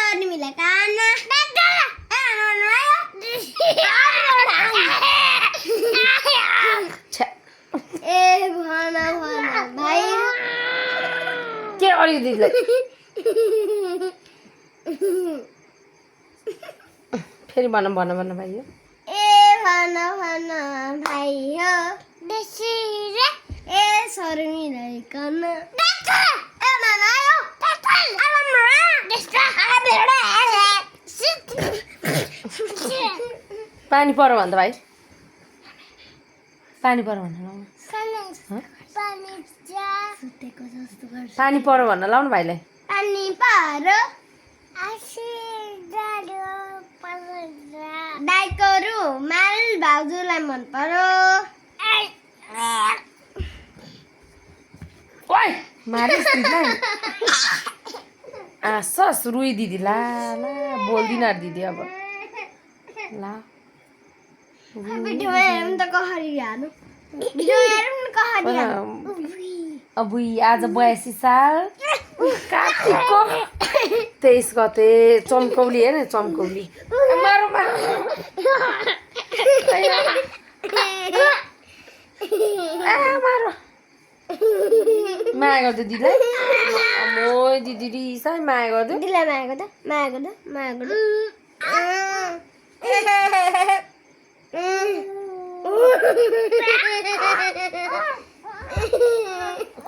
शर्मिला काना ए भना भना भाइ के अरे दिदीलाई फेरि भन भन भन भाइ हो ए भना भना भाइ हो ए शर्मिला काना ए नाना यो पानी पर भन्छ भाइ पानी पर भन्न लाउनु सुतेको जस्तो गर्छ पानी पर भन्न लाउनु भाइलाई पानी पारो दाइकोहरू माल भाउजूलाई मन पर्यो ओइ मारिस् दिदीलाई आसस रुई दिदी ला ला बोल्दिन अरे दिदी अब ला भिडियोमा हेरौँ त कहरी हाल्नु भिडियो हेरौँ न कहरी हाल्नु अब आज 82 साल कार्तिकको 23 गते चम्कौली हेर चम्कौली मारो मारो माया गर्दै दिदीलाई म दिदी रिसाइ माया गर्दै दिदीलाई माया गर्दा माया गर्दा माया गर्दा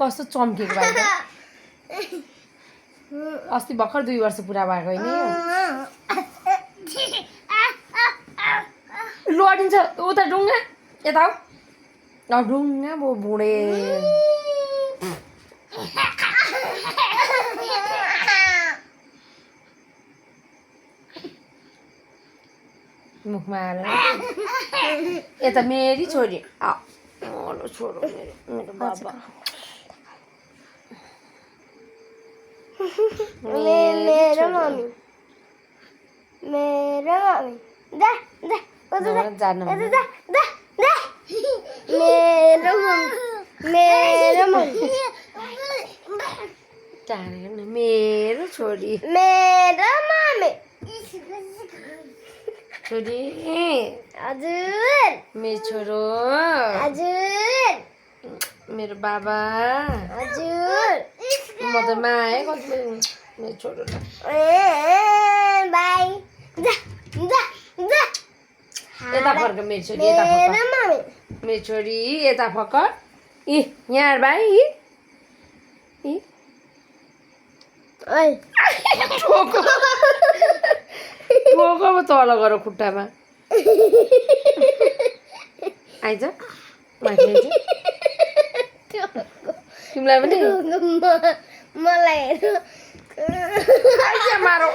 कस्तो चम्केको भाइ अस्ति भर्खर 2 वर्ष पुरा भएको होइन लडिन्छ उता ढुङ्गा यता हो ढुङ्गा म बुढे मुखमा आएर यता मेरी छोरी छोरो मेरो बाबा मेरो मम्मी मेरो मम्मी दा दा जानु दा दा दा मेरो मम्मी मेरो मम्मी टाढा मेरो छोरी मेरो मम्मी छोरी हजुर मेरो छोरो हजुर मेरो बाबा हजुर म त माया कति मेरो छोरोलाई बाई जा जा जा यता फर्क मेरो छोरी यता फर्क मेरो मम्मी मेरो छोरी यता फर्क इ यहाँ भाइ इ ओइ ठोको ठोको म तल गर खुट्टामा आइज माथि आइज तिमीलाई पनि मलाई हेर आइज मारो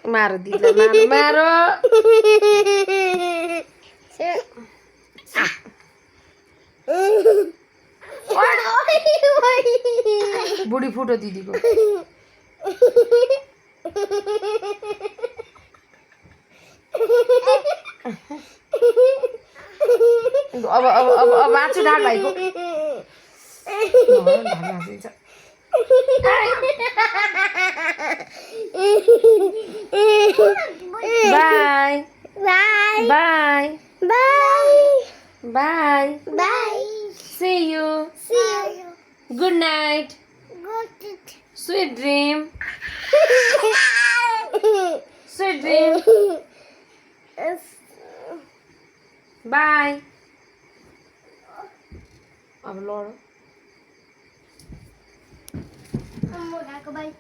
मारो दिदीलाई मारो बुढी फुटो दिदीको अब अब अब अब आछु ढाड भाइको by by by by by by see you see you good night good sweet dream sweet dream bye अब लड म गएको बाई